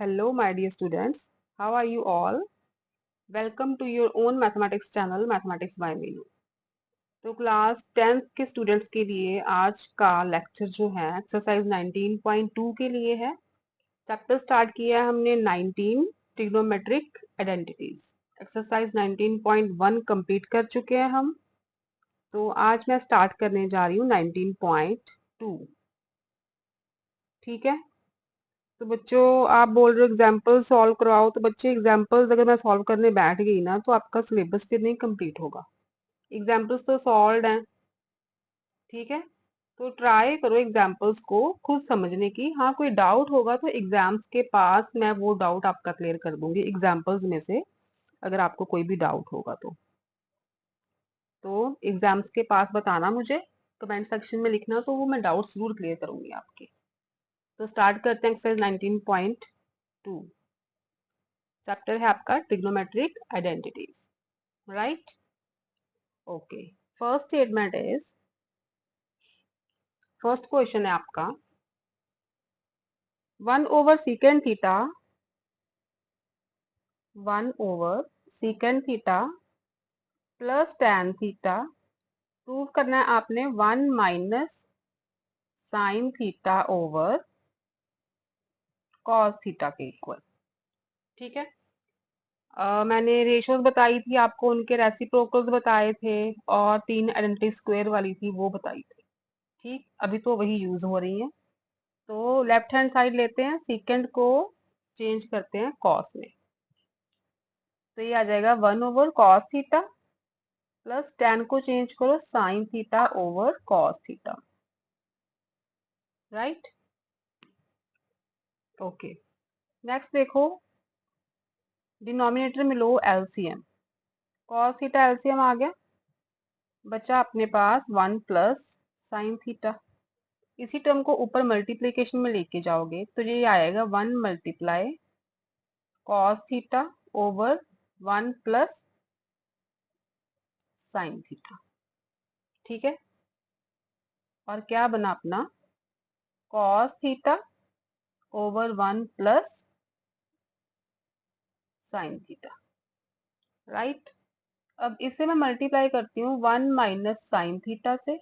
Hello, my dear students. How are you all? Welcome to your own mathematics channel, Mathematics by Menu. तो class 10th के students के लिए आज का lecture जो है एक्सरसाइज 19.2 के लिए है। चैप्टर स्टार्ट किया है हमने 19 ट्रिग्नोमेट्रिक आइडेंटिटीज। एक्सरसाइज 19.1 कंप्लीट कर चुके हैं हम। तो आज मैं स्टार्ट करने जा रही हूँ 19.2। ठीक है, तो बच्चों आप बोल रहे हो एग्जाम्पल सॉल्व करवाओ, तो बच्चे एग्जाम्पल्स अगर मैं सॉल्व करने बैठ गई ना तो आपका सिलेबस फिर नहीं कंप्लीट होगा। एग्जाम्पल्स तो सॉल्व हैं, ठीक है, तो ट्राई करो एग्जाम्पल्स को खुद समझने की। हाँ, कोई डाउट होगा तो एग्जाम्स के पास मैं वो डाउट आपका क्लियर कर दूंगी एग्जाम्पल्स में से, अगर आपको कोई भी डाउट होगा तो एग्जाम्स के पास बताना, मुझे कमेंट सेक्शन में लिखना, तो वो मैं डाउट जरूर क्लियर करूंगी आपके। तो स्टार्ट करते हैं एक्सरसाइज 19.2। चैप्टर है आपका trigonometric identities, right? Okay, first statement is, first question है आपका 1/secant theta 1/secant theta plus tan theta prove करना है आपने 1 minus sine theta over cos theta के इक्वल। ठीक है, मैंने रेशियोज बताई थी आपको, उनके रेसिप्रोकल्स बताए थे और 3 आइडेंटिटी स्क्वायर वाली थी वो बताई थी। ठीक, अभी तो वही यूज हो रही है। तो लेफ्ट हैंड साइड लेते हैं, सीकेंड को चेंज करते हैं कॉस में, तो ये आ जाएगा 1/cos थीटा प्लस tan को चेंज करो sign theta over cos theta, right? Okay, next देखो, डिनोमिनेटर में लो एलसीएम। कॉस थीटा एलसीएम आ गया, बचा अपने पास 1 प्लस साइन थीटा। इसी टर्म को ऊपर मल्टीप्लीकेशन में लेके जाओगे तो ये आएगा 1 multiply cos theta over 1 plus sine theta. ठीक है, और क्या बना अपना cos theta over 1 plus sine theta, right? अब इसे मैं मल्टीप्लाई करती हूँ 1 माइनस साइन थीटा से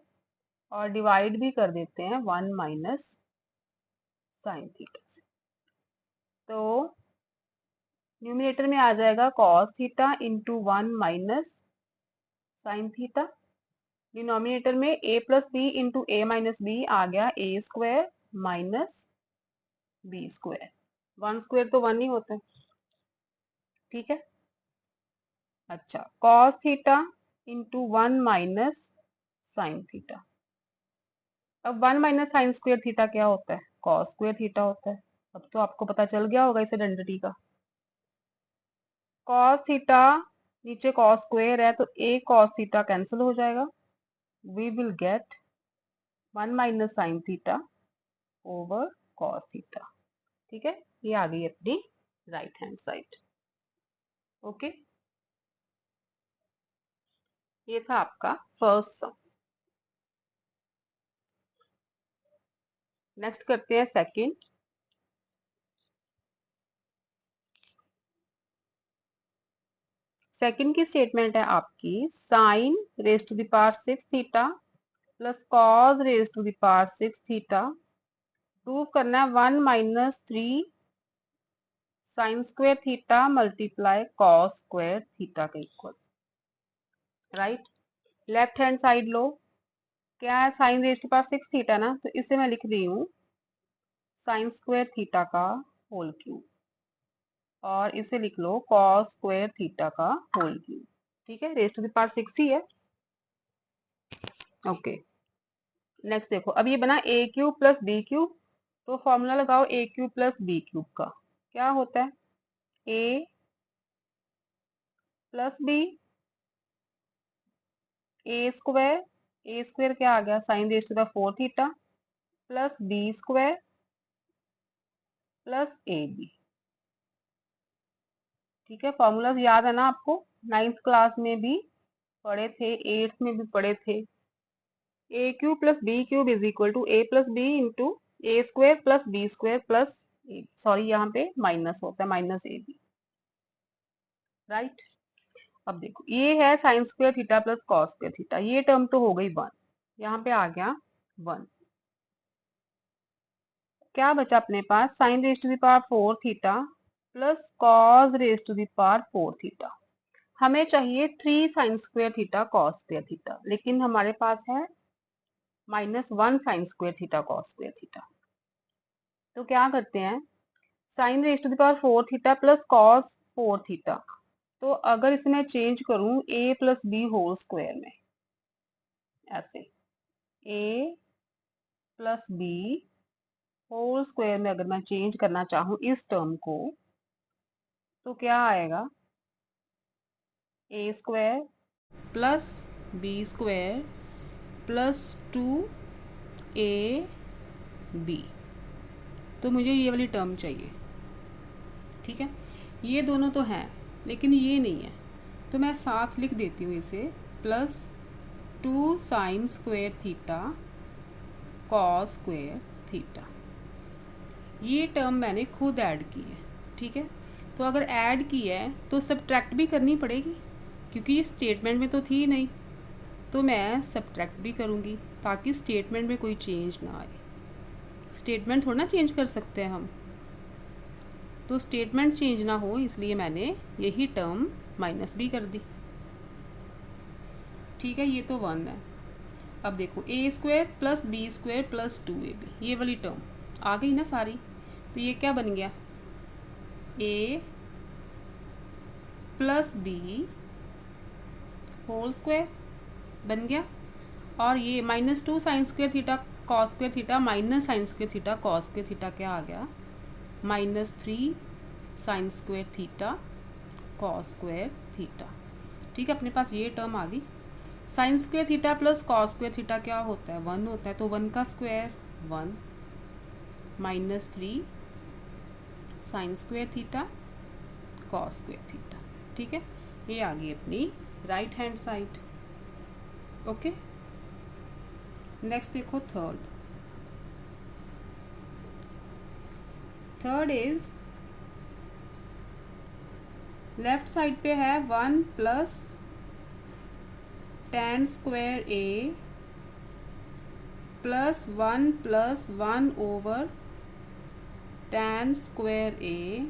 और डिवाइड भी कर देते हैं 1 माइनस साइन थीटा से। तो न्यूमिनेटर में आ जाएगा cos theta into 1 minus sine theta. Denominator में a plus B into A minus B आ गया a square minus B square. 1 square तो 1 ही होता है, ठीक है। अच्छा, cos theta into 1 minus sine theta. अब 1 माइनस साइन स्क्वायर थीटा क्या होता है? कॉस स्क्वायर थीटा होता है। अब तो आपको पता चल गया होगा इस आइडेंटिटी का। कॉस थीटा नीचे कॉस स्क्वायर है तो a कॉस थीटा कैंसिल हो जाएगा, we will get 1 minus sine theta over cos theta. ठीक है, ये आ गई अपनी राइट हैंड साइड। ओके, ये था आपका फर्स्ट सम। नेक्स्ट करते हैं सेकंड। सेकंड की स्टेटमेंट है आपकी sine raise to the power 6 theta plus cos raise to the power 6 theta prove करना है 1 minus 3 sine square theta multiply cos square theta के equal, right? Left hand side लो, क्या है? Sine raise to power 6 theta ना, तो इसे मैं लिख रही हूँ साइन स्क्वायर थीटा का होल क्यूब और इसे लिख लो कॉस स्क्वायर थीटा का होल क्यूब। ठीक है, रेज टू द पावर 6 ही है। ओके, नेक्स्ट देखो, अब ये बना a cube plus B cube, तो फॉर्मूला लगाओ a cube plus B cube का। क्या होता है? a plus B A square क्या आ गया? Sine raise to the 4 theta plus B square plus A B. ठीक है, फॉर्मूलाज याद है ना आपको? 9th क्लास में भी पढ़े थे, 8th में भी पढ़े थे। a cube plus B cube is equal to a plus B into A square plus B square plus A, sorry यहाँ पे माइनस होता है, माइनस ए बी, राइट। अब देखो ये है sign square theta plus cos square theta, ये term तो हो गई 1, यहाँ पे आ गया 1। क्या बचा अपने पास, sine raise to the power 4 theta plus cos raise to the power 4 theta. हमें चाहिए 3 sine square theta cos square theta, लेकिन हमारे पास है -1 sine square theta cos square theta. तो क्या करते हैं, sine raise to the power 4 theta plus cos 4 theta, तो अगर इसे मैं चेंज करूं a plus B whole square में, ऐसे a plus B whole square में अगर मैं चेंज करना चाहूँ इस टर्म को, तो क्या आएगा, A square plus B square plus 2ab। तो मुझे ये वाली टर्म चाहिए, ठीक है। ये दोनों तो हैं लेकिन ये नहीं है, तो मैं साथ लिख देती हूँ इसे, plus 2 sign square theta cos square theta. ये टर्म मैंने खुद ऐड की है, ठीक है। तो अगर ऐड की है तो सब्ट्रैक्ट भी करनी पड़ेगी, क्योंकि ये स्टेटमेंट में तो थी नहीं, तो मैं सब्ट्रैक्ट भी करूँगी ताकि स्टेटमेंट में कोई चेंज ना आए। स्टेटमेंट थोड़ा ना चेंज कर सकते हैं हम, तो स्टेटमेंट चेंज ना हो इसलिए मैंने यही टर्म माइनस भी कर दी, ठीक है। ये तो 1 है। अब देखो A square plus B square plus 2ab, ये वाली टर्म आ गई ना सारी, तो ये क्या बन गया, ए प्लस बी होल स्क्वायर बन गया, और ये -2 sign square theta cos square theta minus sine square theta cos square theta क्या आ गया, -3 sine square theta cos square theta, ठीक है। अपने पास ये टर्म आ गई। Sign square theta plus cos square theta क्या होता है, 1 होता है, तो 1 का square 1 -3 sine square theta cos square theta, ठीक है। ये आ गई अपनी right hand side, okay. Next देखो थर्ड इज लेफ्ट साइड पे है 1 plus tan square a plus 1 plus 1 over tan square a,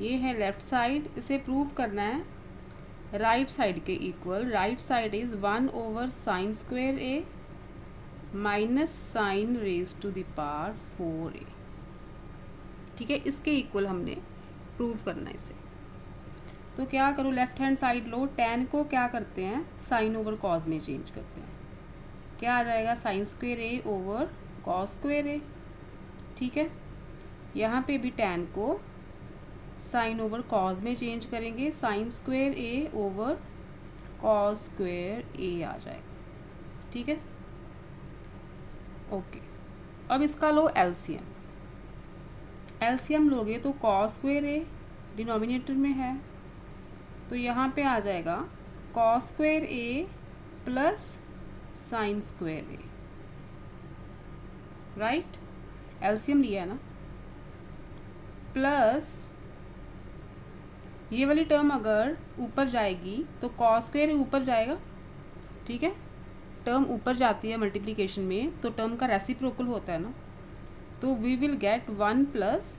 ये है लेफ्ट साइड। इसे प्रूव करना है राइट साइड के equal. Right side is 1 over sine square a minus sine raise to the power 4a, ठीक है। इसके इक्वल हमने प्रूव करना है इसे। तो क्या करूँ, लेफ्ट हैंड साइड लो, tan को क्या करते हैं साइन ओवर कॉस में चेंज करते हैं, क्या आ जाएगा sine square a over cos square a, ठीक है। यहाँ पे भी tan को साइन ओवर कॉस में चेंज करेंगे, sign square a over cos square a आ जाएगा, ठीक है, ओके। अब इसका लो एलसीएम। एलसीएम लोगे तो कॉस स्क्वायर a डिनोमिनेटर में है, तो यहाँ पे आ जाएगा cos square a plus sine square a, right. LCM लिया है ना, प्लस ये वाली टर्म अगर ऊपर जाएगी तो कॉस स्क्वायर ऊपर जाएगा, ठीक है। टर्म ऊपर जाती है मल्टीप्लिकेशन में तो टर्म का रेसिप्रोकल होता है ना, तो we will get 1 plus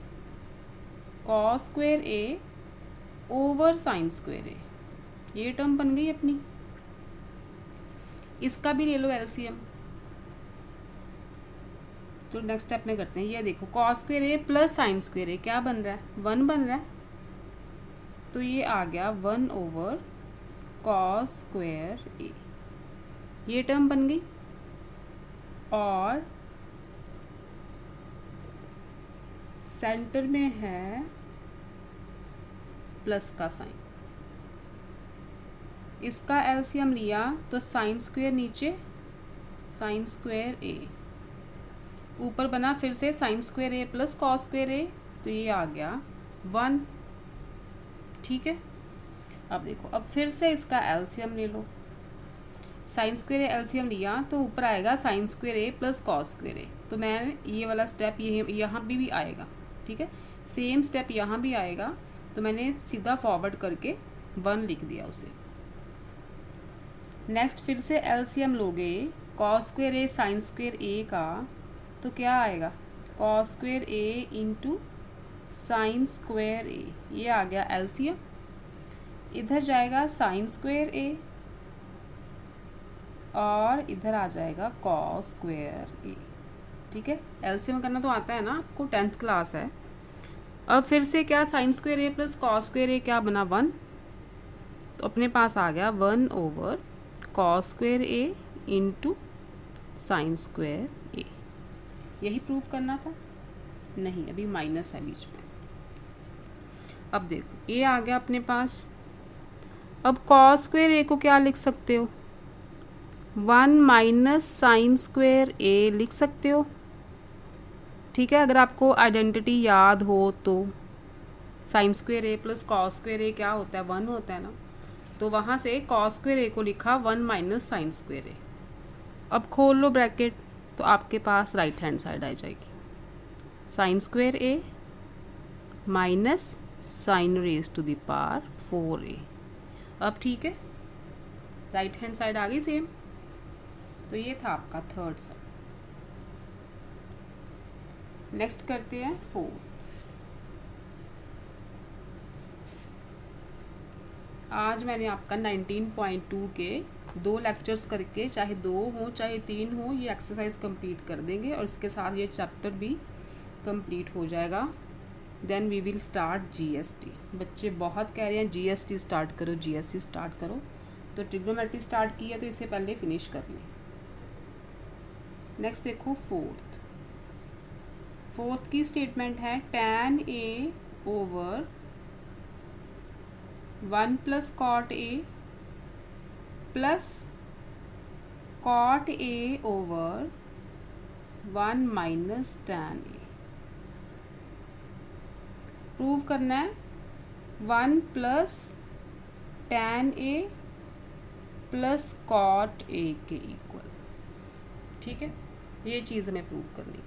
cos square a over sine square a, ये टर्म बन गई अपनी। इसका भी ले लो एलसीएम। तो नेक्स्ट स्टेप में करते हैं, ये देखो cos square a plus sine square a क्या बन रहा है, 1 बन रहा है, तो ये आ गया 1 ओवर कॉस स्क्वायर a, ये टर्म बन गई। और सेंटर में है प्लस का साइन, इसका एलसीएम लिया तो साइन स्क्वायर नीचे साइन स्क्वायर a, ऊपर बना फिर से sign square a plus cos square a, तो ये आ गया 1, ठीक है। अब देखो अब फिर से इसका एलसीएम ले लो, साइन स्क्वायर ए एलसीएम लिया तो ऊपर आएगा sign square A plus cos square ए। तो मैं ये वाला स्टेप ये यहाँ भी आएगा, ठीक है। सेम स्टेप यहाँ भी आएगा, तो मैंने सीधा फॉरवर्ड करके 1 लिख दिया उसे। नेक्स्ट फिर से एलसीएम लोगे कॉस स्क्वायर ए साइन स्क्वायर ए का, तो क्या आएगा कॉस स्क्वायर ए इंटू साइन स्क्वायर ए, ये आ गया एलसीएम। इधर जाएगा साइन स्क्वायर ए और इधर आ जाएगा कॉस स्क्वायर ए, ठीक है। एलसीएम करना तो आता है ना आपको, 10th क्लास है। अब फिर से क्या sign square A plus cos square A क्या बना 1, तो अपने पास आ गया 1 ओवर कॉस स्क्वायर ए इंटू साइन स्क्वायर ए। यही प्रूव करना था, नहीं अभी माइनस है बीच में। अब देखो ए आ गया अपने पास। अब कॉस स्क्वायर ए को क्या लिख सकते हो, 1 माइनस साइन स्क्वायर ए लिख सकते हो, ठीक है। अगर आपको आइडेंटिटी याद हो तो sign square A plus cos square A क्या होता है 1 होता है ना, तो वहाँ से कॉस स्क्वायर ए को लिखा 1 माइनस साइन स्क्वायर ए। अब खोल लो ब्रैकेट, तो आपके पास राइट हैंड साइड आ जाएगी sine square A minus sine raise to the power 4a। अब ठीक है, राइट हैंड साइड आ गई सेम। तो ये था आपका थर्ड सम। नेक्स्ट करते हैं फोर्थ। आज मैंने आपका 19.2 के 2 लेक्चर्स करके, चाहे 2 हो चाहे 3 हो, ये एक्सरसाइज कंप्लीट कर देंगे और इसके साथ ये चैप्टर भी कंप्लीट हो जाएगा। Then we will start GST. बच्चे बहुत कह रहे हैं जीएसटी स्टार्ट करो, जीएसटी स्टार्ट करो, तो ट्रिग्नोमेट्री स्टार्ट की है तो इससे पहले फिनिश कर लें। नेक्स्ट देखो फोर्थ की स्टेटमेंट है tan a over 1 plus cot a plus cot a over 1 minus tan a। Prove करना है 1 plus tan a plus cot a के इक्वल, ठीक है। ये चीज़ हमें प्रूव करनी।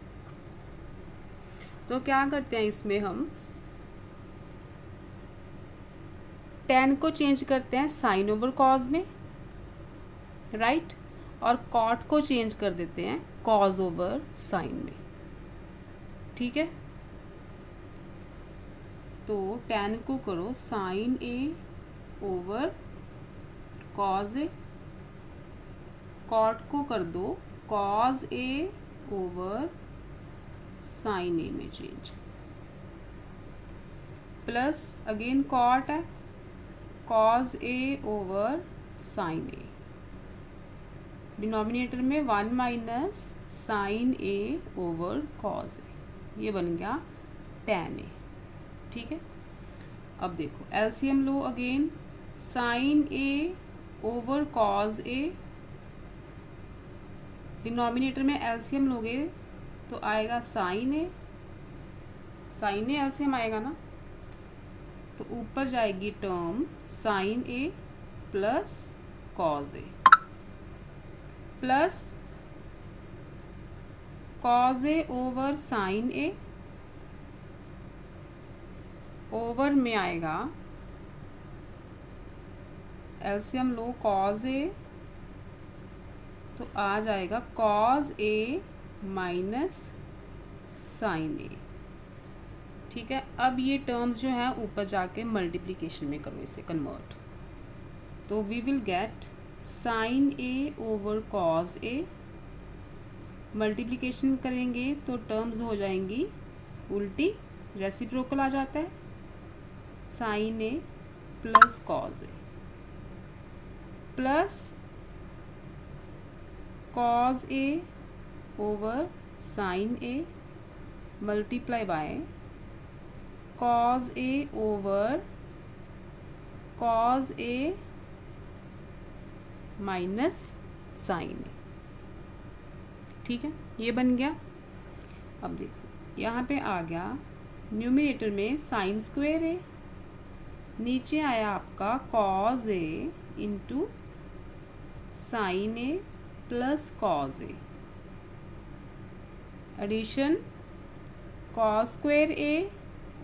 तो क्या करते हैं इसमें हम tan को चेंज करते हैं साइन ओवर कॉज में, राइट, और कॉट को चेंज कर देते हैं कॉज ओवर साइन में, ठीक है। तो tan को करो साइन ए ओवर कॉज ए, कॉट को कर दो कॉज ए ओवर साइन ए में चेंज, प्लस अगेन कॉट है कॉज ए ओवर साइन ए, डिनोमिनेटर में 1 माइनस साइन ए ओवर कॉज ए, ये बन गया tan ए, ठीक है। अब देखो एलसीएम लो अगेन, साइन ए ओवर कॉज ए, डिनोमिनेटर में एलसीएम लोगे तो आएगा साइन ए एलसीएम आएगा ना, तो ऊपर जाएगी term sign A plus cos A plus cos A over sine A, over में आएगा एलसीएम लो कॉज ए, तो आ जाएगा cos A minus sine A, ठीक है। अब ये टर्म्स जो हैं ऊपर जाके मल्टीप्लिकेशन में करो इसे कन्वर्ट, तो we will get sine A over cos A, multiplication करेंगे तो टर्म्स हो जाएंगी उल्टी, रेसिप्रोकल आ जाता है, sine A plus cos A plus cos A over sine A multiply by cos A over cos A minus sine A, ठीक है। ये बन गया। अब देखो यहाँ पे आ गया न्यूमरेटर में साइन स्क्वायर ए, नीचे आया आपका cause a into sine A plus cos A, addition cos square A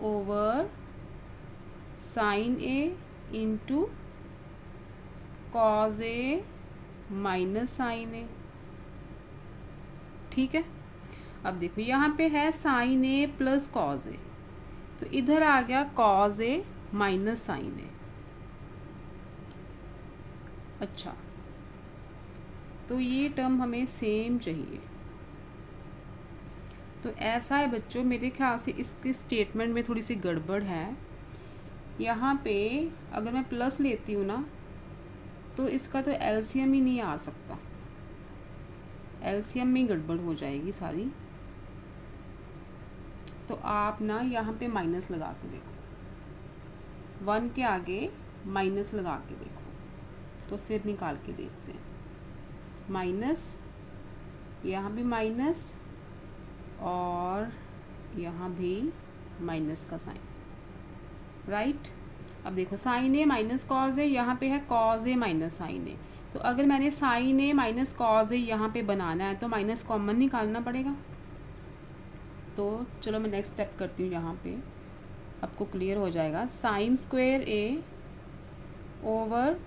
over sine A into cos A minus sine A. ठीक है, अब देखो यहाँ पे है साइन ए प्लस कॉज ए, तो इधर आ गया कॉज ए माइनस साइन ए। अच्छा, तो ये टर्म हमें सेम चाहिए। तो ऐसा है बच्चों, मेरे ख्याल से इसके स्टेटमेंट में थोड़ी सी गड़बड़ है। यहाँ पे अगर मैं प्लस लेती हूँ ना, तो इसका तो एलसीएम ही नहीं आ सकता, एलसीएम में गड़बड़ हो जाएगी सारी। तो आप ना यहाँ पे माइनस लगा के देखो, 1 के आगे माइनस लगा के देखो, तो फिर निकाल के देखते हैं। माइनस, यहाँ भी माइनस और यहाँ भी माइनस का साइन, राइट। अब देखो sine A minus cos A, यहाँ पे है कॉज ए माइनस साइन ए। तो अगर मैंने sine A minus cos A यहाँ पे बनाना है तो माइनस कॉमन निकालना पड़ेगा। तो चलो मैं नेक्स्ट स्टेप करती हूँ, यहाँ पे आपको क्लियर हो जाएगा। Sine square A over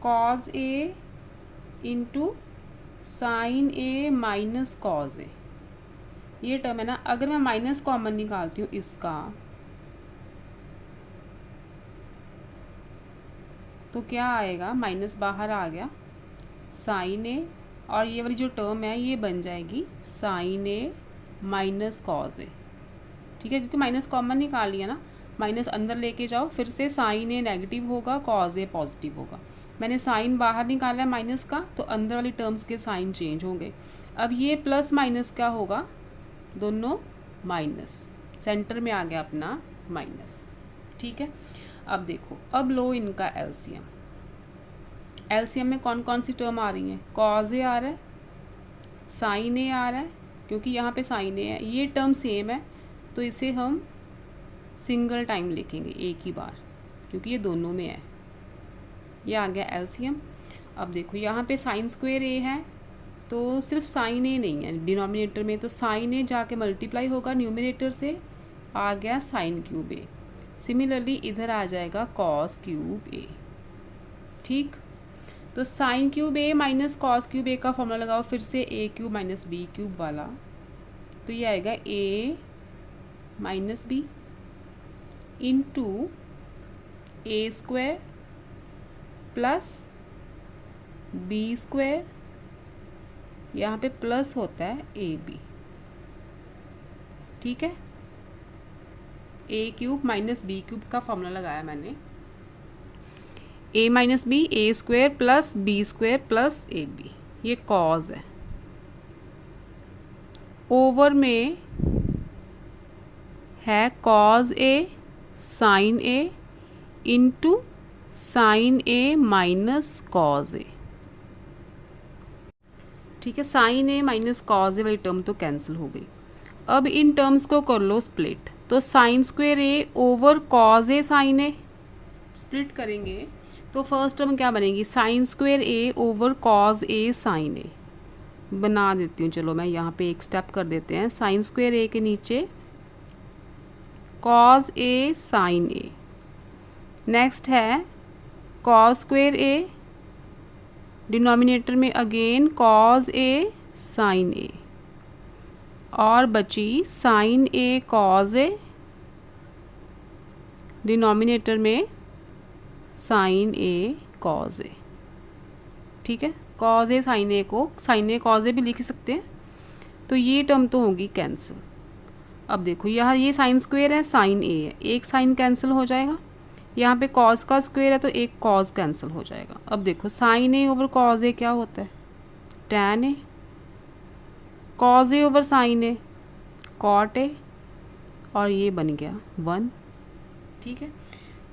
cos a into sine A minus cos ए, ये टर्म है ना। अगर मैं माइनस कॉमन निकालती हूँ इसका, तो क्या आएगा, माइनस बाहर आ गया, साइन ए, और ये वाली जो टर्म है ये बन जाएगी sign A minus cos a. ठीक है, क्योंकि माइनस कॉमन निकाल लिया ना, माइनस अंदर लेके जाओ, फिर से साइन ए नेगेटिव होगा, कॉज ए पॉजिटिव होगा। मैंने साइन बाहर निकाला है माइनस का, तो अंदर वाली टर्म्स के साइन चेंज होंगे। अब ये प्लस माइनस क्या होगा, दोनों माइनस, सेंटर में आ गया अपना माइनस। ठीक है, अब देखो, अब लो इनका एलसीएम। एलसीएम में कौन कौन सी टर्म आ रही हैं, कॉज ए आ रहा है, साइन ए आ रहा है, क्योंकि यहाँ पे साइन ए है, ये टर्म सेम है, तो इसे हम सिंगल टाइम लिखेंगे एक ही बार, क्योंकि ये दोनों में है। ये आ गया एलसीएम। अब देखो यहाँ पे साइन स्क्वायर ए है, तो सिर्फ साइन ए नहीं है डिनोमिनेटर में, तो साइन ए जाके मल्टीप्लाई होगा न्यूमिनेटर से, आ गया साइन क्यूब ए। सिमिलरली इधर आ जाएगा कॉस क्यूब ए। ठीक, तो sine cube A minus cos cube A का फॉर्मूला लगाओ फिर से, A cube minus B cube वाला, तो ये आएगा A minus B into A square plus B square, यहाँ पे प्लस होता है ए बी। ठीक है, A cube minus B cube का फॉर्मूला लगाया मैंने, A minus B, A square plus B square plus A B, ये कॉज है। ओवर में है cos A sign A into sine A minus cos a. ठीक है, साइन ए माइनस कॉज ए वाली टर्म तो कैंसिल हो गई। अब इन टर्म्स को कर लो स्प्लिट, तो साइन स्क्वायर ए ओवर कॉज ए साइन ए, स्प्लिट करेंगे तो फर्स्ट टर्म क्या बनेगी, साइन स्क्वायर ए ओवर कॉज ए साइन ए। बना देती हूँ, चलो मैं यहाँ पे एक स्टेप कर देते हैं। साइन स्क्वायर ए के नीचे कॉज ए साइन ए, नेक्स्ट है कॉस स्क्वायर ए, डिनोमिनेटर में अगेन कॉज ए साइन ए, और बची साइन ए कॉज ए, डिनोमिनेटर में साइन ए कॉज ए। ठीक है, कॉज ए साइन ए को साइन ए कॉज ए भी लिख सकते हैं, तो ये टर्म तो होगी कैंसिल। अब देखो यहाँ ये साइन स्क्वायर है, साइन ए है, एक साइन कैंसिल हो जाएगा, यहाँ पे कॉस का स्क्वायर है तो एक कॉस कैंसिल हो जाएगा। अब देखो sine A over cos A क्या होता है, tan A, cos A over sine A cot A, और ये बन गया 1। ठीक है,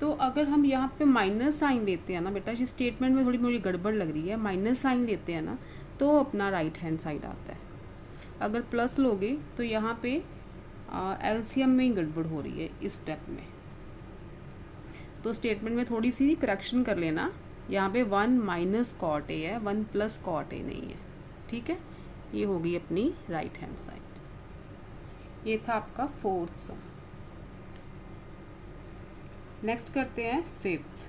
तो अगर हम यहाँ पे माइनस साइन लेते हैं ना बेटा, इस स्टेटमेंट में थोड़ी मुझे गड़बड़ लग रही है, माइनस साइन लेते हैं ना तो अपना राइट हैंड साइड आता है। अगर प्लस लोगे तो यहाँ पे एलसीएम में ही गड़बड़ हो रही है इस स्टेप में। तो स्टेटमेंट में थोड़ी सी करेक्शन कर लेना, यहाँ पे 1 माइनस कॉट ए है, 1 प्लस कॉट ए नहीं है, ठीक है। ये होगी अपनी राइट हैंड साइड। ये था आपका फोर्थ सम। नेक्स्ट करते हैं फिफ्थ।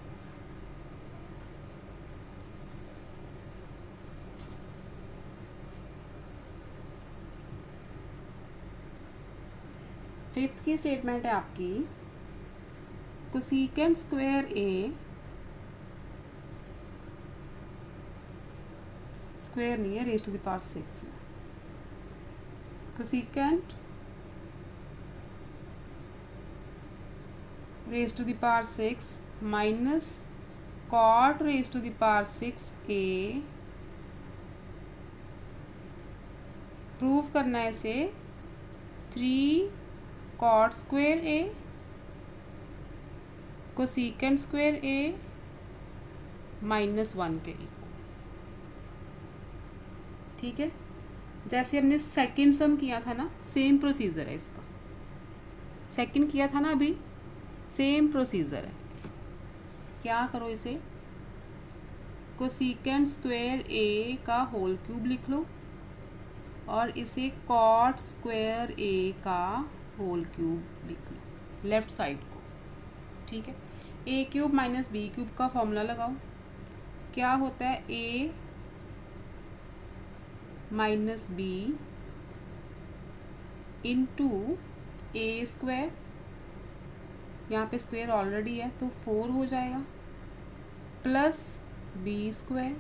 फिफ्थ की स्टेटमेंट है आपकी कोसेकेंट स्क्वायर ए, स्क्वायर नहीं है, रेज़ टू द पावर 6 है, cosecant raise to the power 6 minus cot raise to the power 6 A, prove करना है इसे 3 cot square A cosecant square A -1 के इक्वल, ठीक है। जैसे हमने सेकंड सम किया था ना, सेम प्रोसीजर है इसका। सेकंड किया था ना अभी, सेम प्रोसीजर है। क्या करो, इसे कोसेकेंट स्क्वायर ए का होल क्यूब लिख लो और इसे कॉट स्क्वायर ए का होल क्यूब लिख लो लेफ्ट साइड को, ठीक है। A cube minus B cube का फॉर्मूला लगाओ। क्या होता है ए minus B into A square, यहाँ पे स्क्वायर ऑलरेडी है तो 4 हो जाएगा, plus B square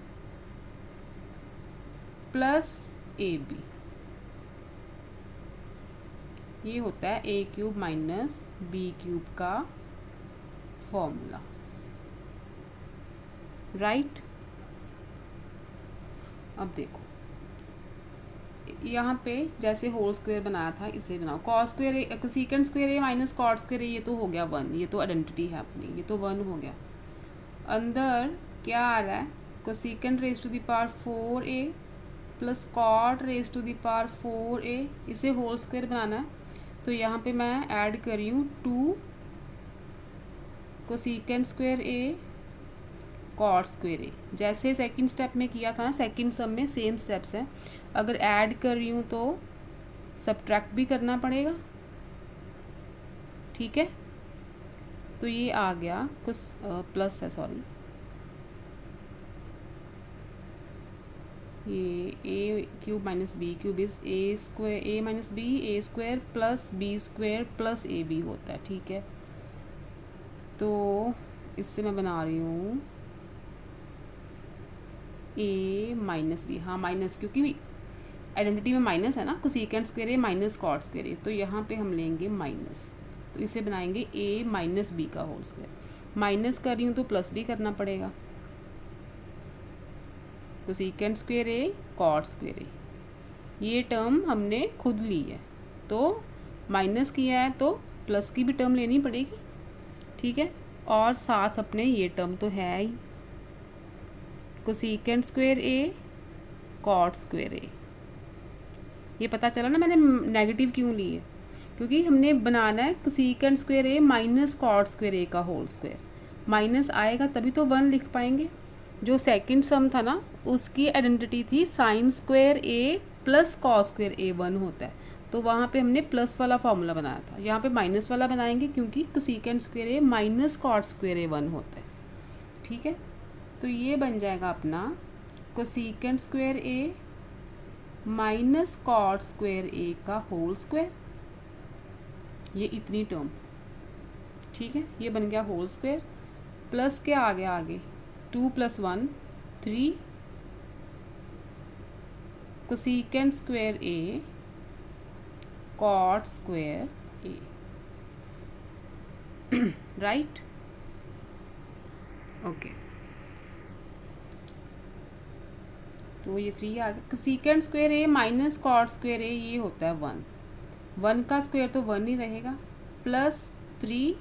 plus A B. ये होता है A cube minus B cube का फॉर्मूला, राइट। अब देखो यहाँ पे जैसे होल स्क्वायर बनाया था, इसे बनाओ cos square A cosecant square A minus cot square ए, ये तो हो गया 1, ये तो आइडेंटिटी है अपनी, ये तो 1 हो गया। अंदर क्या आ रहा है, cosecant raise to the power 4a plus cot raise to the power 4a, इसे होल स्क्वायर बनाना है तो यहाँ पे मैं ऐड कर रही हूँ 2 कोसेकेंट स्क्वायर ए कॉट स्क्वायर ए। जैसे सेकंड स्टेप में किया था, सेकंड सम में सेम स्टेप्स हैं। अगर ऐड कर रही हूँ तो सब्ट्रैक्ट भी करना पड़ेगा, ठीक है। तो ये आ गया कुछ प्लस है, सॉरी, ये A cube minus B cube is A square, A minus B A square plus B square plus A B होता है, ठीक है। तो इससे मैं बना रही हूँ ए माइनस बी, हाँ माइनस, क्योंकि आइडेंटिटी में माइनस है ना, cosecant square A minus cot square ए, तो यहाँ पे हम लेंगे माइनस, तो इसे बनाएंगे ए माइनस बी का होल स्क्वायर। माइनस कर रही हूँ तो प्लस भी करना पड़ेगा, कोसेकेंट स्क्वायर ए कॉट स्क्वायर ए, ये टर्म हमने खुद ली है तो माइनस किया है तो प्लस की भी टर्म लेनी पड़ेगी, ठीक है। और साथ अपने ये टर्म तो है ही, कोसेकेंट स्क्वायर ए कॉट स्क्वायर ए। ये पता चला ना मैंने नेगेटिव क्यों ली है, क्योंकि हमने बनाना है cosecant square A minus cot square ए का होल स्क्वायर। माइनस आएगा तभी तो 1 लिख पाएंगे। जो सेकंड सम था ना, उसकी आइडेंटिटी थी sign square A plus cos square A 1 होता है, तो वहाँ पे हमने प्लस वाला फॉर्मूला बनाया था। यहाँ पे माइनस वाला बनाएंगे क्योंकि cosecant square A minus cot square A 1 होता है, ठीक है। तो ये बन जाएगा अपना cosecant square A minus cot square ए का होल स्क्वायर, ये इतनी टर्म, ठीक है। ये बन गया होल स्क्वायर, प्लस क्या आ गया आगे, 2 + 1 3 कोसेकेंट स्क्वायर ए कॉट स्क्वायर ए, राइट, ओके। तो ये 3 आ गया। Cosecant square A minus cot square ए, ये होता है 1, 1 का स्क्वायर तो 1 ही रहेगा, प्लस 3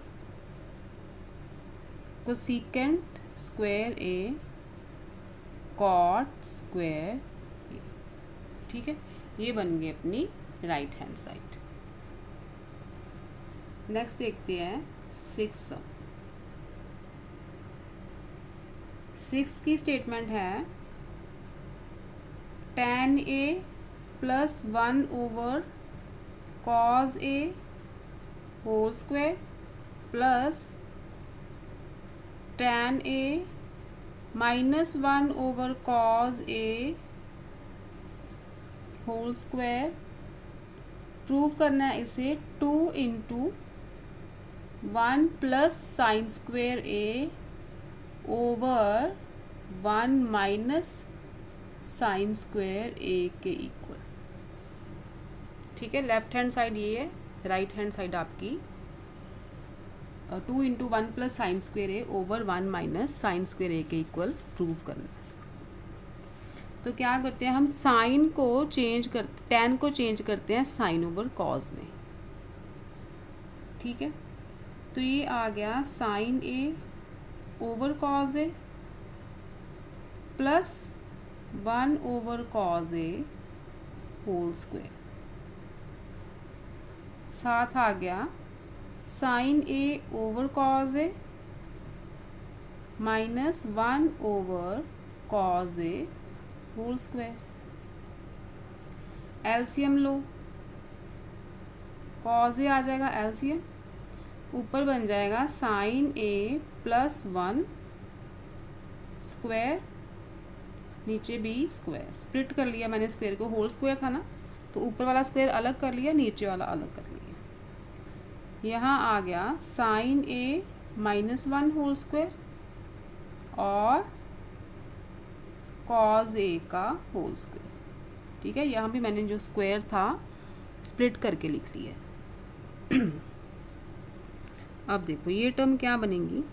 कोसेकेंट स्क्वायर ए कॉट स्क्वायर ए, ठीक है। ये बन गई अपनी राइट हैंड साइड। नेक्स्ट देखते हैं 6th सम। सिक्स्थ की स्टेटमेंट है tan a plus 1/cos a whole square plus tan a minus 1/cos a whole square. Prove करना है इसे 2 × 1 plus sine square a over 1 minus sine square a के equal. ठीक है, लेफ्ट हैंड साइड ये है, राइट हैंड साइड आपकी 2 × 1 plus sine square a over 1 minus sine square a के इक्वल प्रूव करना। तो क्या करते हैं हम, साइन को चेंज कर, टैन को चेंज करते हैं साइन ओवर कॉज में। ठीक है, तो ये आ गया sine A over cos A plus 1/cos a whole square. साथ आ गया sine A over cos A minus 1/cos a whole square. LCM लो, कॉज ए आ जाएगा एलसीएम, ऊपर बन जाएगा साइन ए प्लस 1 स्क्वायर, नीचे भी स्क्वायर। स्प्लिट कर लिया मैंने स्क्वायर को, होल स्क्वायर था ना, तो ऊपर वाला स्क्वायर अलग कर लिया, नीचे वाला अलग कर लिया। यहाँ आ गया साइन ए माइनस 1 होल स्क्वायर और कॉज ए का होल स्क्वायर। ठीक है, यहाँ भी मैंने जो स्क्वायर था स्प्लिट करके लिख लिया। अब देखो ये टर्म क्या बनेगी,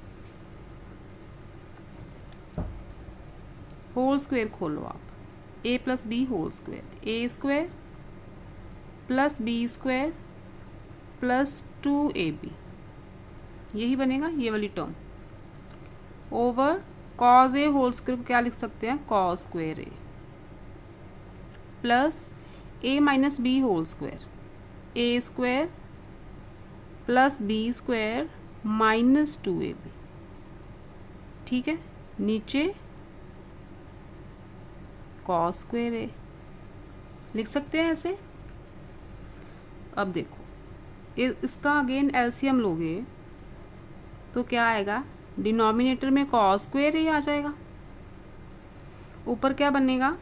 होल स्क्वायर खोलो आप, a plus B whole square, a square plus B square plus 2ab, यही बनेगा ये वाली term, over cos A whole square को क्या लिख सकते हैं, cos square A plus a minus B whole square, a square plus B square minus 2ab। ठीक है, नीचे कॉस स्क्वायर ए लिख सकते हैं ऐसे। अब देखो इसका अगेन एलसीएम लोगे तो क्या आएगा, डिनोमिनेटर में कॉस स्क्वायर ए आ जाएगा, ऊपर क्या बनेगा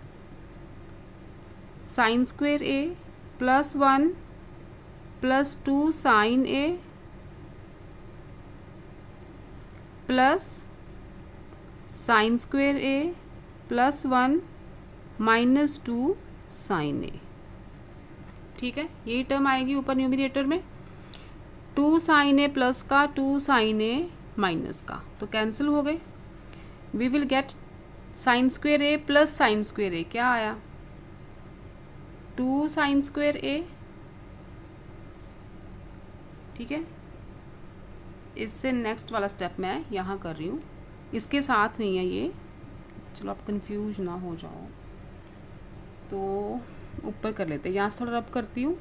sign square A plus 1 plus 2 sign A plus sine square A plus 1 minus 2 sign A. ठीक है, यही टर्म आएगी ऊपर न्यूमिनेटर में, 2 साइन ए प्लस का 2 साइन ए माइनस का, तो कैंसिल हो गए। We will get sine square A plus sine square A, क्या आया 2 साइन स्क्वायर ए। ठीक है, इससे नेक्स्ट वाला स्टेप मैं यहाँ कर रही हूँ, इसके साथ नहीं है ये, चलो आप कंफ्यूज ना हो जाओ, तो ऊपर कर लेते हैं, यहाँ से थोड़ा रब करती हूँ।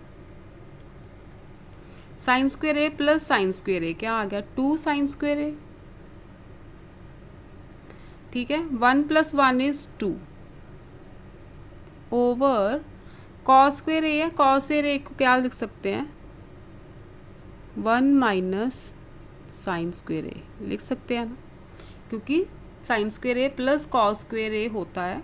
Sine square A plus sine square A, क्या आ गया 2 साइन स्क्वायर ए। ठीक है, 1 + 1 = 2 ओवर कॉस स्क्वायर ए है, कॉस स्क्वायर ए को क्या लिख सकते हैं 1 माइनस साइन स्क्वायर ए लिख सकते हैं ना, क्योंकि sign square A plus cos square ए होता है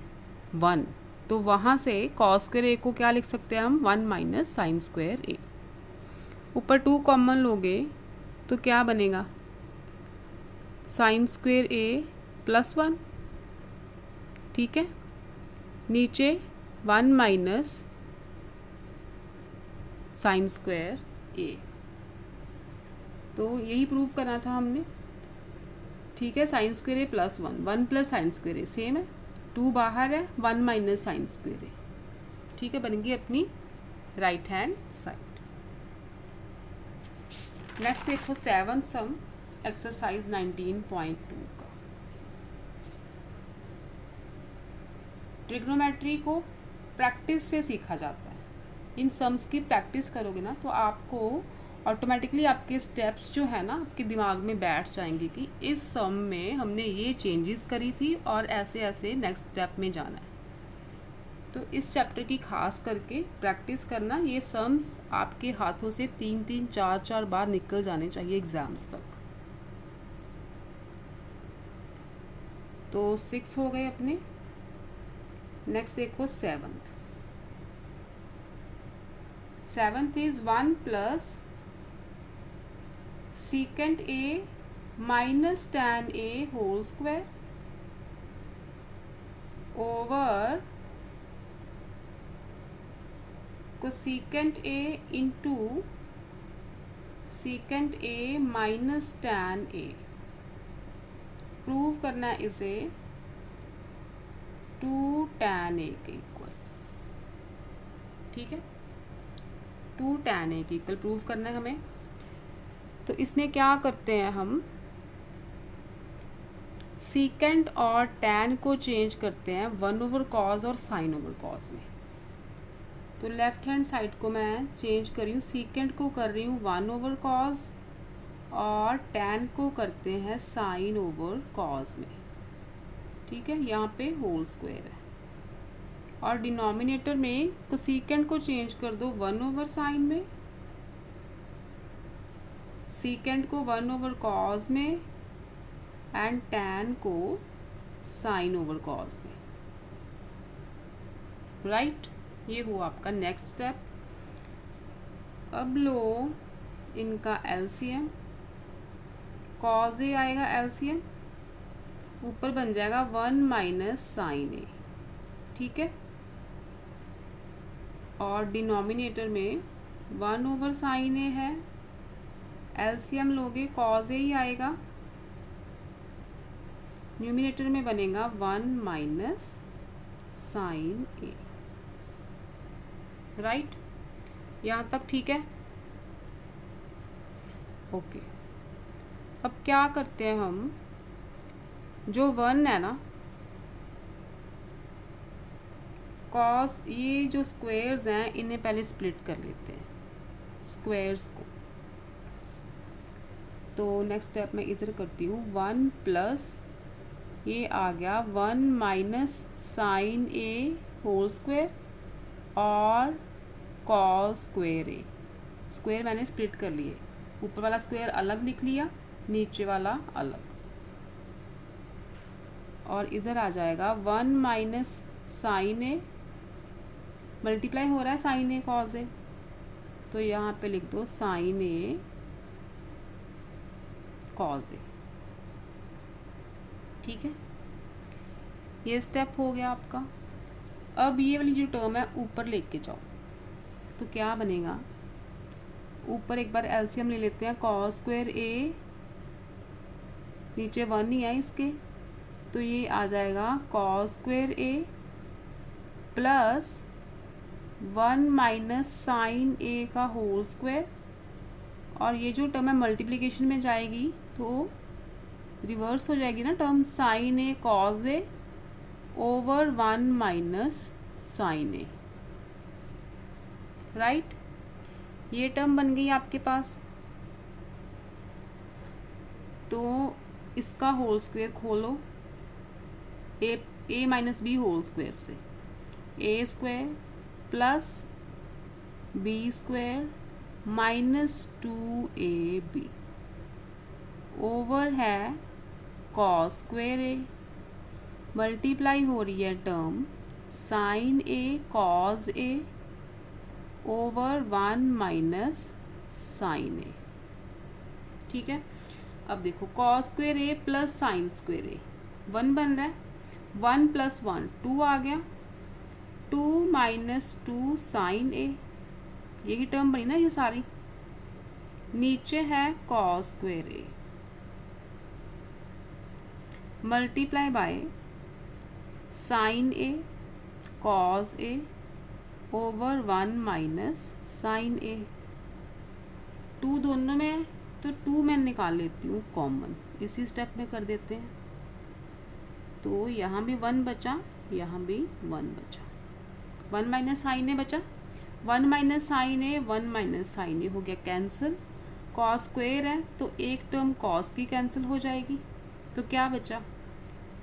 1, तो वहाँ से कॉस स्क्वायर ए को क्या लिख सकते हैं हम 1 माइनस साइन स्क्वायर ए। ऊपर 2 कॉमन लोगे तो क्या बनेगा साइन स्क्वायर ए प्लस 1। ठीक है, नीचे 1 माइनस साइन स्क्वायर ए, तो यही प्रूव करना था हमने। ठीक है, sign square A plus 1, 1 plus sine square A same है, 2 बाहर है, 1 माइनस साइन स्क्वायर ए। ठीक है, बन गई अपनी राइट हैंड साइड। नेक्स्ट देखो 7th सम एक्सरसाइज 19.2 का। ट्रिग्नोमेट्री को प्रैक्टिस से सीखा जाता है। इन सम्स की प्रैक्टिस करोगे ना तो आपको ऑटोमेटिकली आपके स्टेप्स जो है ना आपके दिमाग में बैठ जाएंगे कि इस सम में हमने ये चेंजेस करी थी और ऐसे ऐसे नेक्स्ट स्टेप में जाना है। तो इस चैप्टर की खास करके प्रैक्टिस करना, ये सम्स आपके हाथों से 3-3 4-4 बार निकल जाने चाहिए एग्ज़ाम्स तक। तो 6 हो गए अपने। नेक्स्ट देखो seventh is 1 plus secant a minus tan a whole square over cosecant a into secant a minus tan a। Prove करना है इसे 2 tan a के इक्वल। ठीक है, 2 tan a के इक्वल प्रूव करना है हमें। तो इसमें क्या करते हैं हम, सीकेंट और टैन को चेंज करते हैं 1/cos और sin over cos में। तो लेफ्ट हैंड साइड को मैं चेंज कर रही हूँ, सीकेंट को कर रही हूँ 1/cos और टैन को करते हैं sin over cos में। ठीक है, यहाँ पे होल स्क्वायर है और डिनोमिनेटर में कोसेकेंट को चेंज कर दो 1/sin में, सीकेंट को 1/cos में एंड टैन को sin over cos में। राइट, ये हुआ आपका नेक्स्ट स्टेप। अब लो इनका एलसीएम, cos a आएगा एलसीएम, ऊपर बन जाएगा 1 माइनस sin a। ठीक है, और डिनोमिनेटर में 1/sin a है, एलसीएम लोगे cos a ही आएगा, न्यूमिनेटर में बनेगा 1 माइनस sin a। राइट, यहाँ तक ठीक है। ओके, अब क्या करते हैं हम, जो 1 है ना, कॉस, ये जो स्क्वेयर्स हैं इन्हें पहले स्प्लिट कर लेते हैं स्क्वेयर्स को। तो नेक्स्ट स्टेप मैं इधर करती हूँ 1 प्लस, ये आ गया 1 minus sin a whole square और cos स्क्वायर a। स्क्वायर मैंने स्प्लिट कर लिए, ऊपर वाला स्क्वायर अलग लिख लिया, नीचे वाला अलग, और इधर आ जाएगा 1 माइनस sin a, मल्टीप्लाई हो रहा है sin a cos a, तो यहाँ पे लिख दो sin a cos a। ठीक है, ये स्टेप हो गया आपका। अब ये वाली जो टर्म है ऊपर लेके जाओ, तो क्या बनेगा, ऊपर एक बार एलसीएम ले लेते हैं, cos स्क्वायर a, नीचे 1 ही है इसके, तो ये आ जाएगा cos square a plus 1 minus sine a का होल स्क्वायर, और ये जो टर्म है मल्टीप्लिकेशन में जाएगी तो रिवर्स हो जाएगी ना term, sin a cos a over 1 minus sin a। Right, ये टर्म बन गई आपके पास। तो इसका होल स्क्वायर खोलो, a minus B whole square से, a square plus b square minus 2ab over है cos स्क्वायर a, मल्टीप्लाई हो रही है term sin a cos a over 1 minus sin a। ठीक है, अब देखो cos square a plus sin square a 1 बन रहा है, 1 प्लस 1 2 आ गया, 2 माइनस 2 sin a, यही टर्म बनी ना ये सारी, नीचे है cos square a multiply by sin a cos a over 1 minus sin a। 2 दोनों में, तो 2 मैं निकाल लेती हूँ कॉमन, इसी स्टेप में कर देते हैं। तो यहाँ भी 1 बचा, यहाँ भी 1 बचा, 1 माइनस sin a बचा, 1 minus sin a 1 minus sin a हो गया कैंसिल, कॉस स्क्वायर है तो एक टर्म कॉस की कैंसिल हो जाएगी, तो क्या बचा,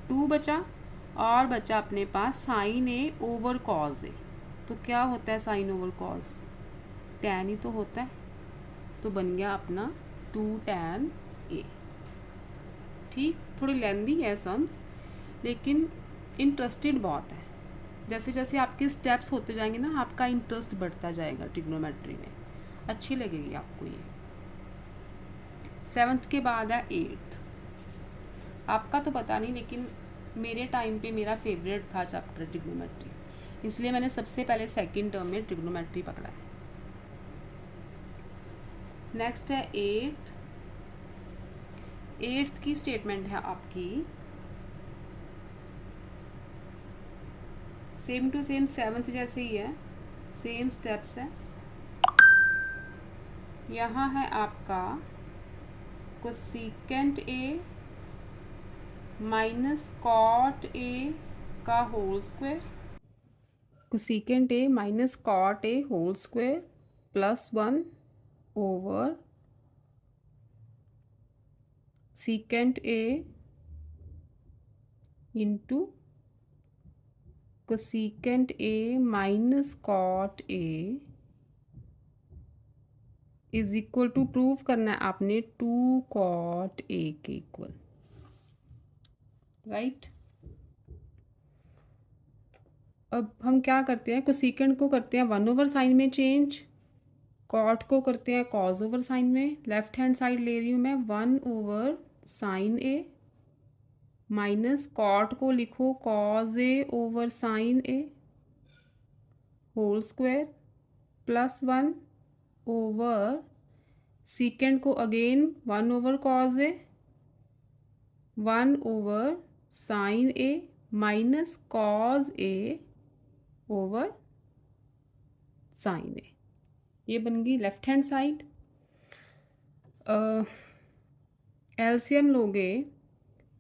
2 बचा, और बचा अपने पास साइन ए ओवर कॉज ए। तो क्या होता है साइन ओवर कॉज, टैन ही तो होता है, तो बन गया अपना 2 टैन ए। ठीक, थोड़ी लेंदी है सम्स, लेकिन इंटरेस्टेड बहुत है। जैसे जैसे आपके स्टेप्स होते जाएंगे ना, आपका इंटरेस्ट बढ़ता जाएगा ट्रिग्नोमेट्री में, अच्छी लगेगी आपको ये। 7th के बाद है 8th। आपका तो पता नहीं, लेकिन मेरे टाइम पे मेरा फेवरेट था चैप्टर ट्रिग्नोमेट्री, इसलिए मैंने सबसे पहले सेकंड टर्म में ट्रिग्नोमेट्री पकड़ा है। नेक्स्ट है 8th। 8th की स्टेटमेंट है आपकी सेम टू सेम 7th जैसे ही है, सेम स्टेप्स है। यहाँ है आपका cosecant A minus cot A का whole square, cosecant A minus cot A whole square plus 1 over secant A into cosecant A minus cot A is equal to, prove करना है आपने 2 कॉट ए के equal, right. अब हम क्या करते हैं, कोसेकेंट को करते हैं 1 ओवर साइन में चेंज, कॉट को करते हैं कॉज ओवर साइन में। लेफ्ट हैंड साइड ले रही हूँ मैं 1 ओवर साइन ए माइनस कॉट को लिखो cos A over sine A whole square plus 1 over second को again 1 over cos A 1 over sine A minus cos A over sine ए। ये बन गई लेफ्ट हैंड साइड। एलसीएम लोगे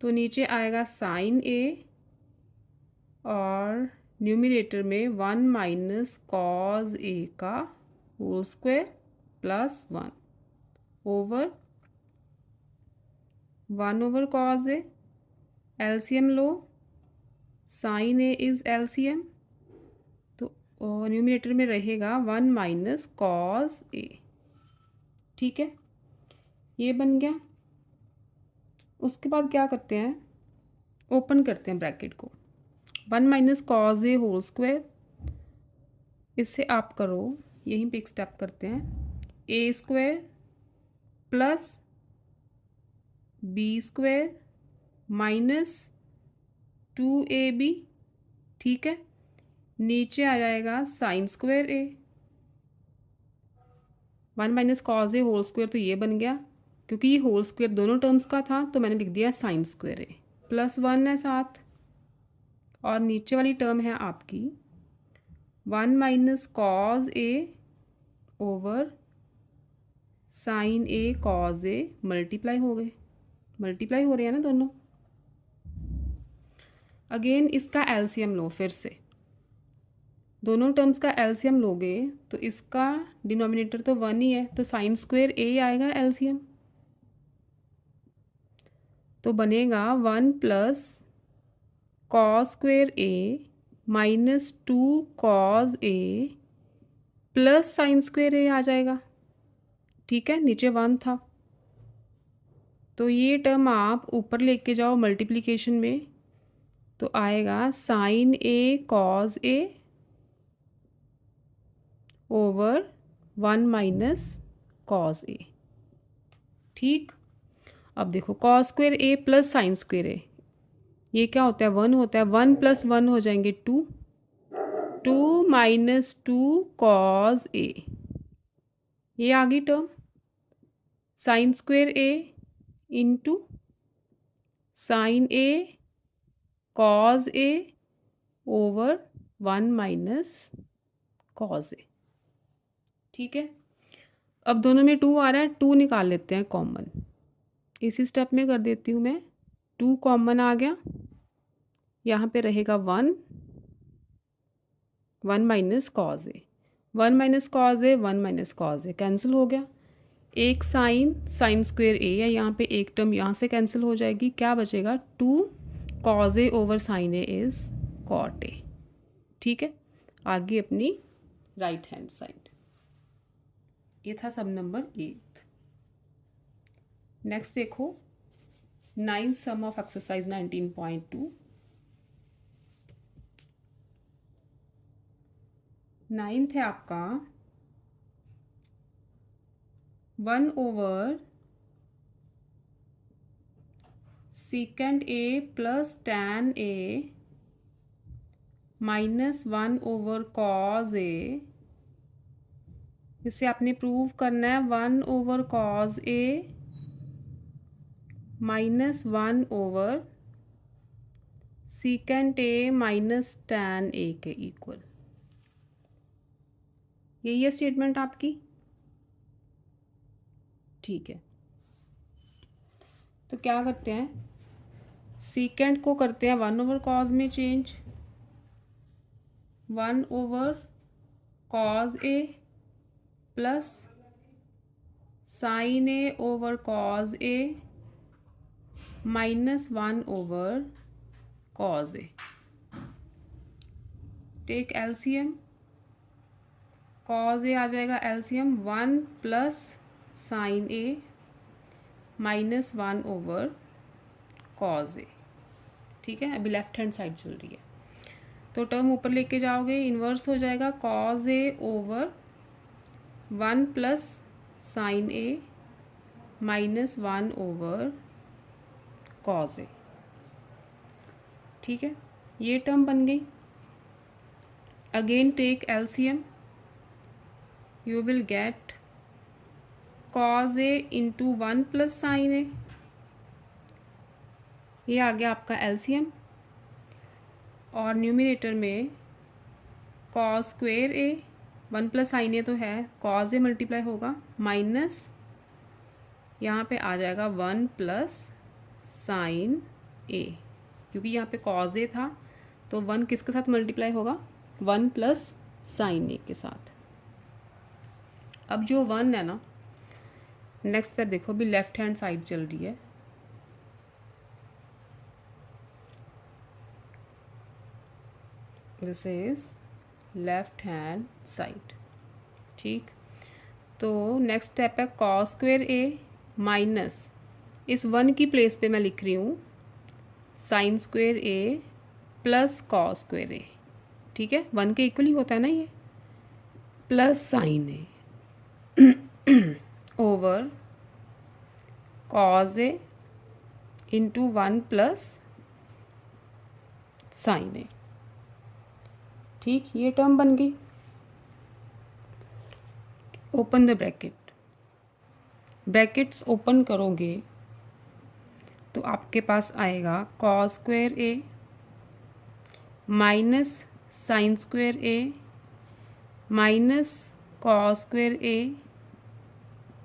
तो नीचे आएगा साइन ए और न्यूमरेटर में 1 माइनस कॉज ए का whole square plus 1 over 1 over cos A. LCM लो, साइन ए इज एलसीएम, तो न्यूमरेटर में रहेगा 1 माइनस कॉज ए। ठीक है, ये बन गया। उसके बाद क्या करते हैं, ओपन करते हैं ब्रैकेट को, 1 minus cos A whole square, इससे आप करो, यहीं पे एक स्टेप करते हैं, ए square plus B square minus 2ab। ठीक है, नीचे आ जाएगा sine square A, 1 minus cos A whole square, तो ये बन गया, क्योंकि ये होल स्क्वायर दोनों टर्म्स का था तो मैंने लिख दिया साइन स्क्वायर ए, प्लस 1 है साथ, और नीचे वाली टर्म है आपकी 1 minus cos A over sine A cos a, multiply हो गए, मल्टीप्लाई हो रहे हैं ना दोनों। अगेन इसका एलसीएम लो, फिर से दोनों टर्म्स का एलसीएम लोगे तो इसका डिनोमिनेटर तो 1 ही है, तो साइन स्क्वायर ए आएगा एलसीएम, तो बनेगा 1 plus cos square A minus 2 cos A plus sine square ए आ जाएगा। ठीक है, नीचे 1 था, तो ये टर्म आप ऊपर लेके जाओ मल्टीप्लिकेशन में, तो आएगा sign A cos A over 1 minus cos a. ठीक, अब देखो cos square A plus sine square ए, ये क्या होता है, 1 होता है, 1 प्लस 1 हो जाएंगे 2, 2 माइनस 2 कॉज ए, ये आ गई term, sign square A into sine A cos A over 1 minus cos a. ठीक है, अब दोनों में 2 आ रहा है, 2 निकाल लेते हैं कॉमन, इसी स्टेप में कर देती हूँ मैं, 2 कॉमन आ गया, यहाँ पे रहेगा 1 minus cos A, 1 minus cos A 1 minus cos A cancel हो गया, एक साइन स्क्वेयर ए है, यहाँ पे एक टर्म यहाँ से कैंसिल हो जाएगी, क्या बचेगा 2 cos A over sine A is cot A. ठीक है, आगे अपनी राइट हैंड साइड। ये था सब नंबर 8। नेक्स्ट देखो 9th some of exercise 19.2। 9th है आपका 1 ओवर सेकेंड ए प्लस tan ए माइनस 1 ओवर कॉज ए। इसे आपने प्रूव करना है 1 over cos A minus 1 over secant A minus tan ए के इक्वल। यही है स्टेटमेंट आपकी। ठीक है, तो क्या करते हैं, सेकेंड को करते हैं 1 ओवर कॉज में change, 1 over cos A plus sine A over cos A minus 1 over cos A. Take LCM, cause ए आ जाएगा LCM 1 plus sine A minus 1 over cos a. ठीक है, अभी लेफ्ट हैंड साइड चल रही है, तो टर्म ऊपर लेके जाओगे, इन्वर्स हो जाएगा cos A over 1 plus sine A minus 1 over cos a. ठीक है, ये टर्म बन गई। Again take LCM, you will get cos a into 1 plus sine ए। ये आ गया आपका एलसीएम, और न्यूमिनेटर में cos square a 1 plus sine ए तो है, कॉज ए मल्टीप्लाई होगा माइनस यहाँ पे आ जाएगा 1 प्लस साइन ए, क्योंकि यहाँ पे कॉज ए था तो 1 किसके साथ मल्टीप्लाई होगा, 1 प्लस साइन ए के साथ। अब जो 1 है ना, नेक्स्ट स्टेप देखो, अभी लेफ्ट हैंड साइड चल रही है, this is left hand side. ठीक, तो नेक्स्ट स्टेप है कॉस स्क्वेयर ए माइनस, इस 1 की प्लेस पे मैं लिख रही हूँ साइन स्क्वेयर ए प्लस कॉस स्क्वेयर ए। ठीक है, 1 के इक्वल ही होता है ना ये, plus sine A over cos a into 1 plus sine A. ठीक, ये टर्म बन गई। Open the bracket, brackets open करोगे तो आपके पास आएगा cos square a minus sine square a minus cos square a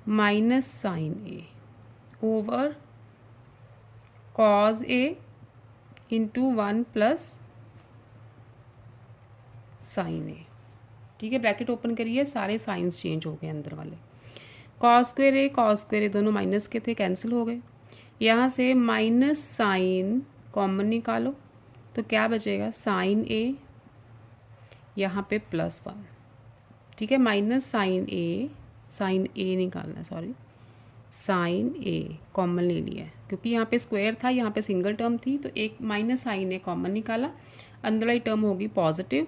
minus sine A over cos a into 1 plus sine A. ठीक है, ब्रैकेट ओपन करिए, सारे साइंस चेंज हो गए अंदर वाले। कॉस स्क्वेयर ए दोनों माइनस के थे, कैंसिल हो गए। यहाँ से माइनस साइन कॉमन निकालो तो क्या बचेगा, साइन ए यहाँ पे प्लस 1। ठीक है, माइनस साइन ए निकालना है, सॉरी साइन ए कॉमन ले लिया है, क्योंकि यहाँ पे स्क्वायर था, यहाँ पे सिंगल टर्म थी, तो एक माइनस साइन ए कॉमन निकाला, अंदर वाली टर्म होगी पॉजिटिव,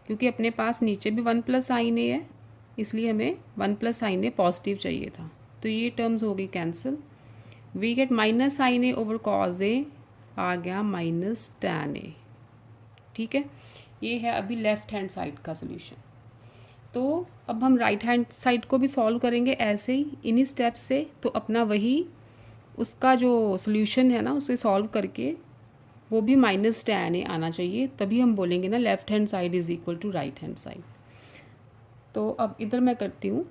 क्योंकि अपने पास नीचे भी 1 प्लस साइन ए है, इसलिए हमें 1 प्लस साइन ए पॉजिटिव चाहिए था, तो ये टर्म्स हो गई cancel. We get minus sine A over cos ए, आ गया माइनस टैन ए। ठीक है, ये है अभी लेफ्ट हैंड साइड का सोल्यूशन। तो अब हम राइट हैंड साइड को भी सॉल्व करेंगे ऐसे ही, इन्हीं स्टेप्स से। तो अपना वही उसका जो सोल्यूशन है ना, उसे सॉल्व करके वो भी माइनस टैन ए आना चाहिए, तभी हम बोलेंगे ना left hand side is equal to right hand side. तो अब इधर मैं करती हूँ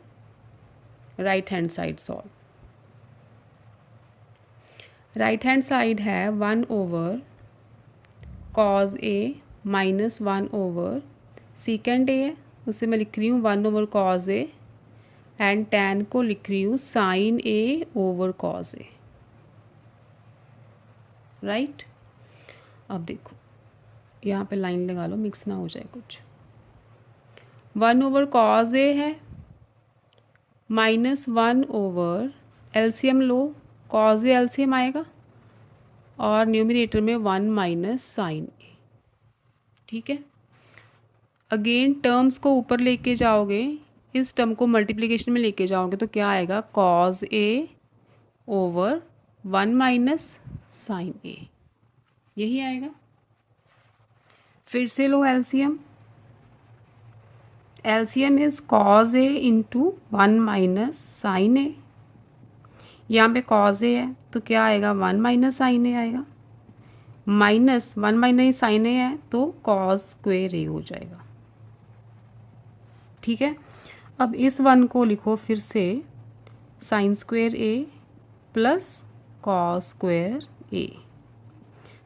right hand side solve. Right hand side है 1 over cos A minus 1 over secant A है, उसे मैं लिख रही हूँ 1 over cos A and tan को लिख रही हूँ sin a over cos a, right. अब देखो यहाँ पे लाइन लगा लो, मिक्स ना हो जाए कुछ। 1 ओवर cos a है minus 1 over LCM low, cos a LCM आएगा और न्यूमिनेटर में 1 माइनस साइन ए, ठीक है। अगेन टर्म्स को ऊपर लेके जाओगे, इस टर्म को मल्टीप्लिकेशन में लेके जाओगे तो क्या आएगा, cos a over 1 minus sine a, यही आएगा। फिर से लो LCM, LCM is cos a into 1 minus sine a. यहाँ पे cos a है तो क्या आएगा, 1 माइनस साइन ए आएगा, माइनस 1 माइनस साइन ए है तो cos स्क्वेयर ए हो जाएगा, ठीक है। अब इस 1 को लिखो फिर से साइन स्क्वेयर ए प्लस कॉस स्क्वेयर ए,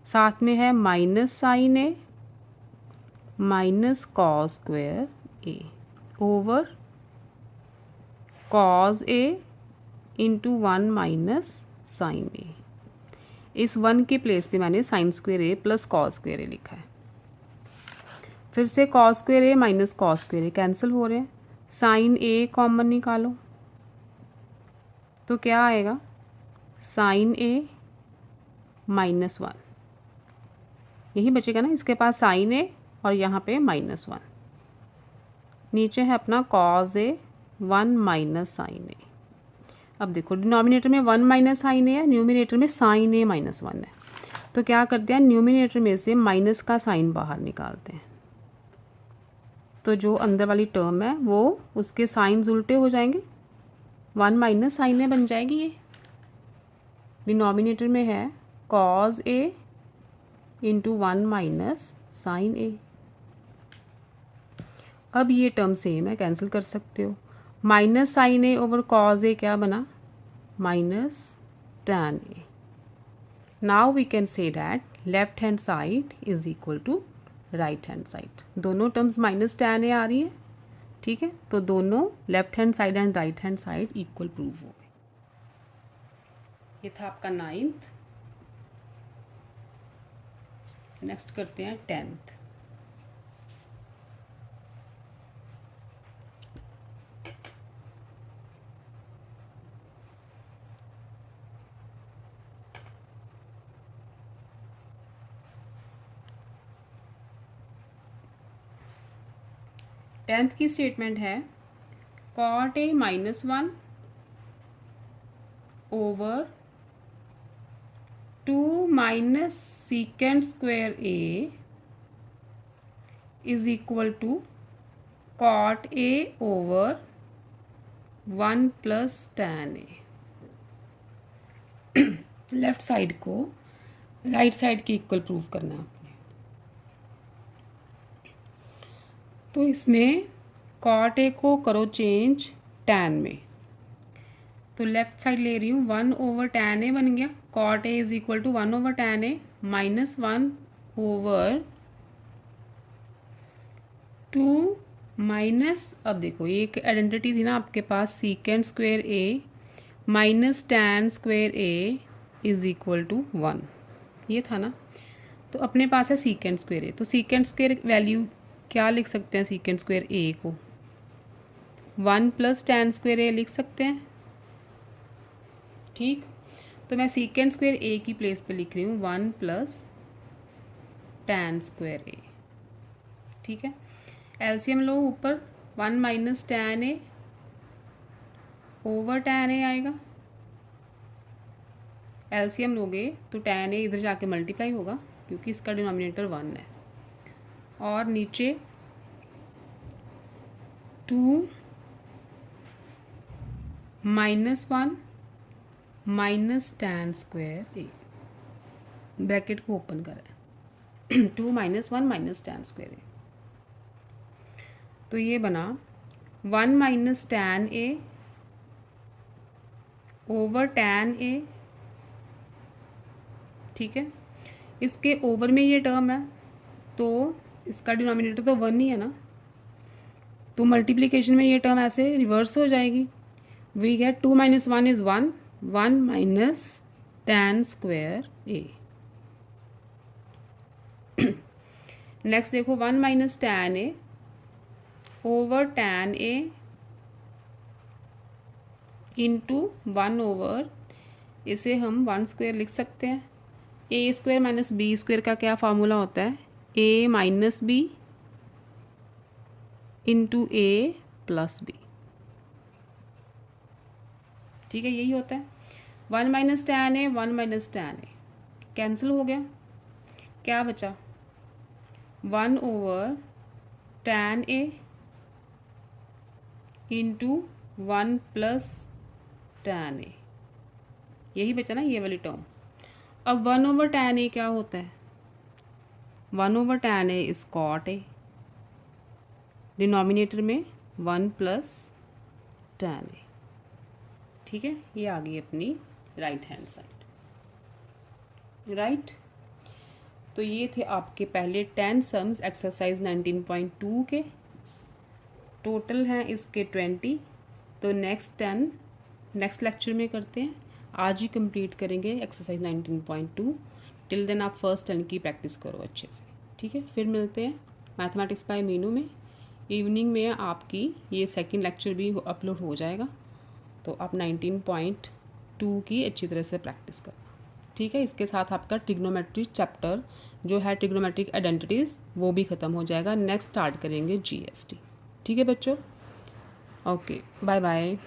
साथ में है minus sine A minus cos square A over cos a into 1 minus sine ए। इस 1 के प्लेस पे मैंने साइन स्क्वेयर ए प्लस कॉस स्क्वेयर ए लिखा है। फिर से cos square a minus cos square A cancel हो रहे हैं, साइन ए कॉमन निकालो तो क्या आएगा, साइन ए माइनस 1, यही बचेगा ना, इसके पास साइन ए और यहाँ पे माइनस 1, नीचे है अपना cos A 1 minus sine a. अब देखो डिनोमिनेटर में 1 माइनस साइन ए है, न्यूमिनेटर में साइन ए माइनस 1 है, तो क्या करते हैं, न्यूमिनेटर में से माइनस का साइन बाहर निकालते हैं, तो जो अंदर वाली टर्म है वो उसके साइंस उल्टे हो जाएंगे, 1 माइनस साइन ए बन जाएगी ये। डिनोमिनेटर में है cos a into 1 minus sine a. अब ये टर्म सेम है, कैंसिल कर सकते हो, minus sine A over cos a क्या बना, minus tan a. Now we can say that left hand side is equal to right hand side, दोनों terms minus tan a आ रही है, ठीक है, तो दोनों left hand side and right hand side equal prove हो गए। ये था आपका 9th। नेक्स्ट करते हैं 10th। टेंथ की स्टेटमेंट है cot a minus 1 over 2 minus secant square a is equal to cot a over 1 plus tan a. Left side को राइट साइड के इक्वल प्रूव करना है आपने, तो इसमें कॉट ए को करो चेंज टैन में, तो लेफ्ट साइड ले रही हूँ, 1 ओवर टैन ए बन गया, cot A is equal to 1 over tan a minus 1 over 2 minus, अब देखो ये एक आइडेंटिटी थी ना आपके पास, secant square a minus tan square a is equal to 1, ये था ना, तो अपने पास है सीकेंड स्क्वेयर ए, तो सीकेंड स्क्वेयर वैल्यू क्या लिख सकते हैं, सीकेंड स्क्वेयर ए को 1 प्लस टैन स्क्वेयर ए लिख सकते हैं, ठीक। तो मैं सीकेंड स्क्वेयर ए की प्लेस पे लिख रही हूँ 1 प्लस टैन स्क्वेयर ए, ठीक है। एलसीएम लो ऊपर, 1 माइनस टैन ए ओवर टैन ए आएगा, एलसीएम लोगे तो टैन ए इधर जाके मल्टीप्लाई होगा क्योंकि इसका डिनोमिनेटर 1 है, और नीचे 2 माइनस 1 माइनस टैन स्क्वेयर ए, ब्रैकेट को ओपन करें 2 माइनस 1 माइनस टैन स्क्वेयर ए, तो ये बना 1 minus tan A over tan a, ठीक है। इसके ओवर में ये टर्म है तो इसका डिनोमिनेटर तो 1 ही है ना, तो मल्टीप्लिकेशन में ये टर्म ऐसे रिवर्स हो जाएगी, we get 2 - 1 is 1, 1 - tan square a। Next देखो 1 - tan a over tan a into 1 इसे हम 1 स्क्वायर लिख सकते हैं। ए स्क्वायर माइनस बी स्क्वायर का क्या फार्मूला होता है? ए minus B into a plus b. ठीक है, यही होता है। 1 - tan a 1 - tan a cancel हो गया, क्या बचा? 1/tan a into 1 + tan a, यही बचा ना, ये वाली टर्म। अब 1/tan a क्या होता है? 1/tan a is cot a, denominator में 1 + tan a। ठीक है, ये आ गई अपनी राइट हैंड साइड। राइट, तो ये थे आपके पहले 10 सम्स एक्सरसाइज 19.2 के। टोटल हैं इसके 20। तो नेक्स्ट लेक्चर में करते हैं। आज ही कंप्लीट करेंगे एक्सरसाइज 19.2। टिल देन आप फर्स्ट 10 की प्रैक्टिस करो अच्छे से। ठीक है, फिर मिलते हैं मैथमेटिक्स बाय मीनू में। इवनिंग में आपकी ये सेकंड लेक्चर भी अपलोड हो जाएगा, तो आप 19.2 की अच्छी तरह से प्रैक्टिस करना। ठीक है, इसके साथ आपका ट्रिग्नोमेट्री चैप्टर जो है ट्रिग्नोमेट्रिक आइडेंटिटीज़ वो भी ख़त्म हो जाएगा। नेक्स्ट स्टार्ट करेंगे जीएसटी। ठीक है बच्चों, ओके, बाय बाय।